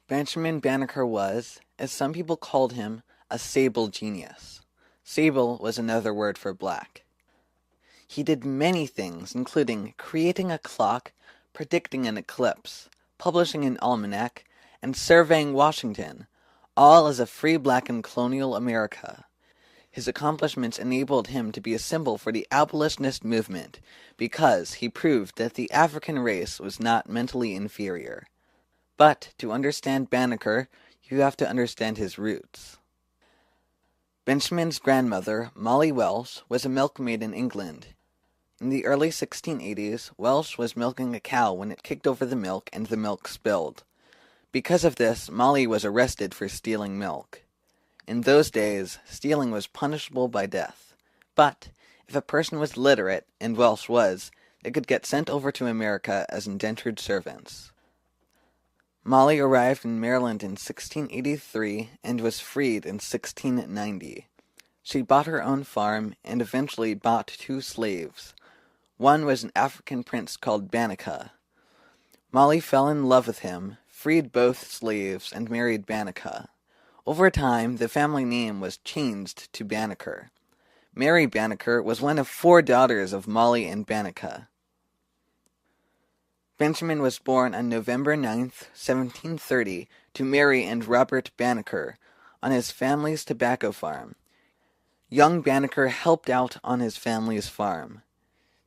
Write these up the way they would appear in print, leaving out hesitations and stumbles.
Benjamin Banneker was, as some people called him, a Sable genius. Sable was another word for black. He did many things, including creating a clock, predicting an eclipse, publishing an almanac, and surveying Washington, all as a free black in colonial America. His accomplishments enabled him to be a symbol for the abolitionist movement because he proved that the African race was not mentally inferior. But to understand Banneker, you have to understand his roots. Benjamin's grandmother, Molly Welsh, was a milkmaid in England. In the early 1680s, Welsh was milking a cow when it kicked over the milk and the milk spilled. Because of this, Molly was arrested for stealing milk. In those days, stealing was punishable by death. But if a person was literate, and Welsh was, they could get sent over to America as indentured servants. Molly arrived in Maryland in 1683 and was freed in 1690. She bought her own farm and eventually bought 2 slaves. One was an African prince called Banneker. Molly fell in love with him, freed both slaves, and married Banneker. Over time, the family name was changed to Banneker. Mary Banneker was one of 4 daughters of Molly and Banneker. Benjamin was born on November 9th, 1730, to Mary and Robert Banneker, on his family's tobacco farm. Young Banneker helped out on his family's farm.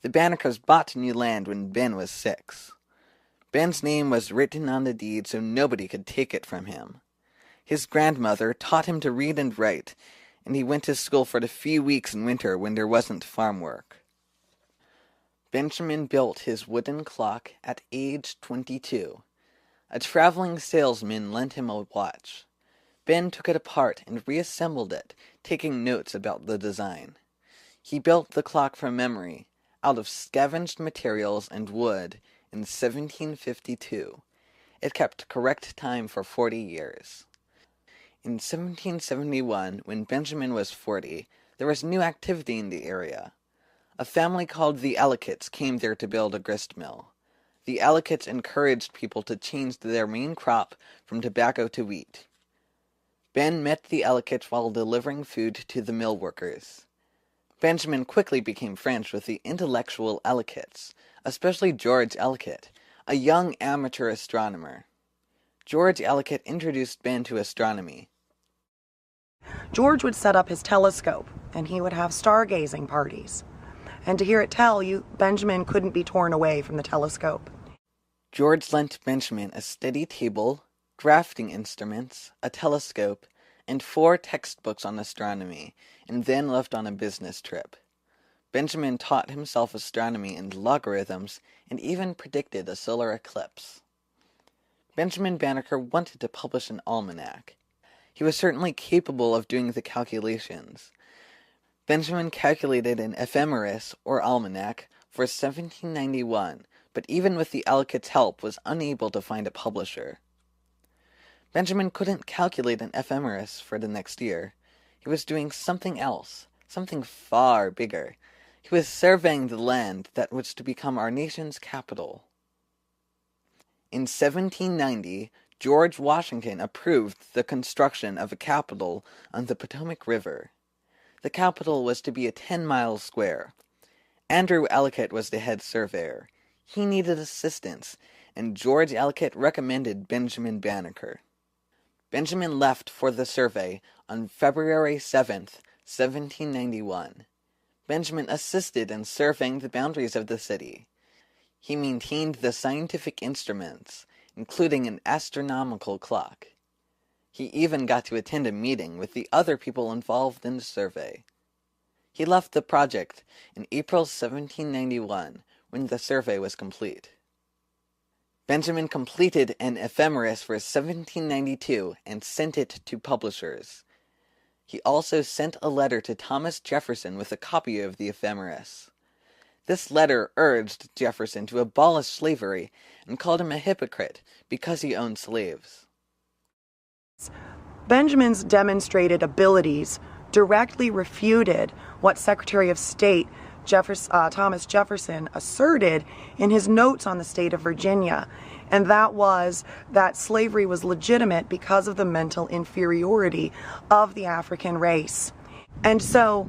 The Bannekers bought new land when Ben was 6. Ben's name was written on the deed so nobody could take it from him. His grandmother taught him to read and write, and he went to school for the few weeks in winter when there wasn't farm work. Benjamin built his wooden clock at age 22. A traveling salesman lent him a watch. Ben took it apart and reassembled it, taking notes about the design. He built the clock from memory, out of scavenged materials and wood, in 1752. It kept correct time for 40 years. In 1771, when Benjamin was 40, there was new activity in the area. A family called the Ellicotts came there to build a grist mill. The Ellicotts encouraged people to change their main crop from tobacco to wheat. Ben met the Ellicotts while delivering food to the mill workers. Benjamin quickly became friends with the intellectual Ellicotts, especially George Ellicott, a young amateur astronomer. George Ellicott introduced Ben to astronomy. George would set up his telescope, and he would have stargazing parties. And to hear it tell you, Benjamin couldn't be torn away from the telescope. George lent Benjamin a study table, drafting instruments, a telescope, and 4 textbooks on astronomy, and then left on a business trip. Benjamin taught himself astronomy and logarithms, and even predicted a solar eclipse. Benjamin Banneker wanted to publish an almanac. He was certainly capable of doing the calculations. Benjamin calculated an ephemeris, or almanac, for 1791, but even with the Ellicotts' help was unable to find a publisher. Benjamin couldn't calculate an ephemeris for the next year. He was doing something else, something far bigger. He was surveying the land that was to become our nation's capital. In 1790, George Washington approved the construction of a capitol on the Potomac River. The capitol was to be a 10-mile square. Andrew Ellicott was the head surveyor. He needed assistance, and George Ellicott recommended Benjamin Banneker. Benjamin left for the survey on February 7th, 1791. Benjamin assisted in surveying the boundaries of the city. He maintained the scientific instruments, including an astronomical clock. He even got to attend a meeting with the other people involved in the survey. He left the project in April 1791, when the survey was complete. Benjamin completed an ephemeris for 1792 and sent it to publishers. He also sent a letter to Thomas Jefferson with a copy of the ephemeris. This letter urged Jefferson to abolish slavery and called him a hypocrite because he owned slaves. Benjamin's demonstrated abilities directly refuted what Secretary of State Thomas Jefferson asserted in his notes on the state of Virginia, and that was that slavery was legitimate because of the mental inferiority of the African race. And so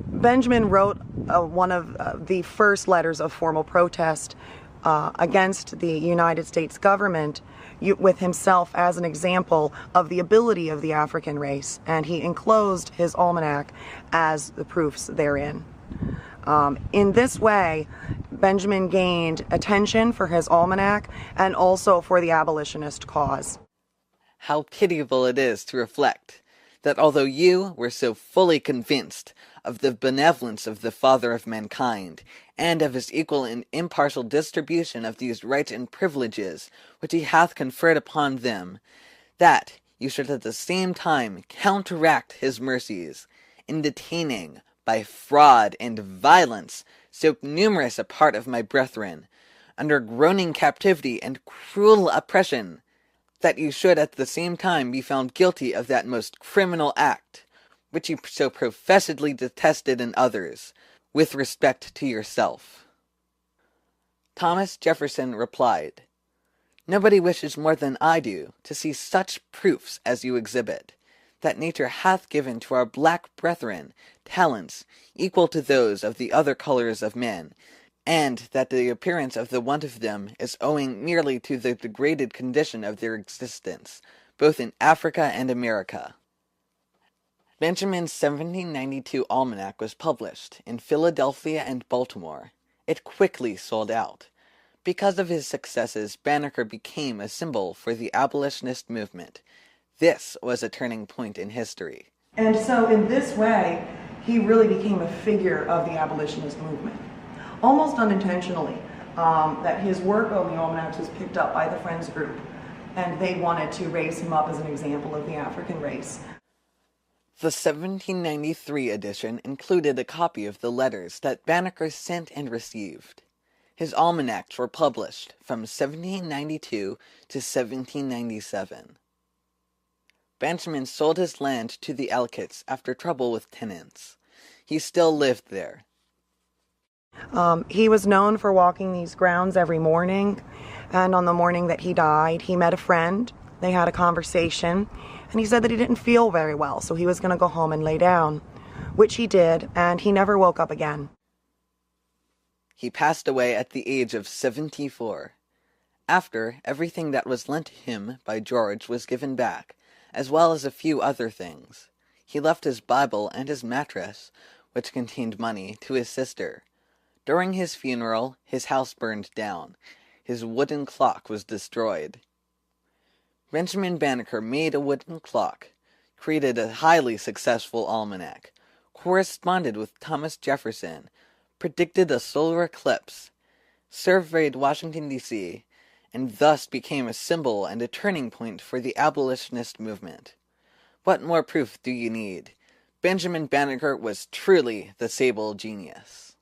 Benjamin wrote one of the first letters of formal protest against the United States government with himself as an example of the ability of the African race, and he enclosed his almanac as the proofs therein. In this way, Benjamin gained attention for his almanac and also for the abolitionist cause. How pitiable it is to reflect that although you were so fully convinced of the benevolence of the Father of mankind, and of his equal and impartial distribution of these rights and privileges which he hath conferred upon them, that you should at the same time counteract his mercies, in detaining, by fraud and violence, so numerous a part of my brethren, under groaning captivity and cruel oppression, that you should at the same time be found guilty of that most criminal act, which you so professedly detested in others, with respect to yourself. Thomas Jefferson replied, "Nobody wishes more than I do to see such proofs as you exhibit, that nature hath given to our black brethren talents equal to those of the other colors of men, and that the appearance of the want of them is owing merely to the degraded condition of their existence, both in Africa and America." Benjamin's 1792 almanac was published in Philadelphia and Baltimore. It quickly sold out. Because of his successes, Banneker became a symbol for the abolitionist movement. This was a turning point in history. And so in this way, he really became a figure of the abolitionist movement. Almost unintentionally, that his work on the almanacs was picked up by the Friends group, and they wanted to raise him up as an example of the African race. The 1793 edition included a copy of the letters that Banneker sent and received. His almanacs were published from 1792 to 1797. Benjamin sold his land to the Alcotts after trouble with tenants. He still lived there. He was known for walking these grounds every morning, and on the morning that he died, he met a friend. They had a conversation, and he said that he didn't feel very well, so he was going to go home and lay down, which he did, and he never woke up again. He passed away at the age of 74. After, everything that was lent to him by George was given back, as well as a few other things. He left his Bible and his mattress, which contained money, to his sister. During his funeral, his house burned down. His wooden clock was destroyed. Benjamin Banneker made a wooden clock, created a highly successful almanac, corresponded with Thomas Jefferson, predicted a solar eclipse, surveyed Washington, D.C., and thus became a symbol and a turning point for the abolitionist movement. What more proof do you need? Benjamin Banneker was truly the Sable genius.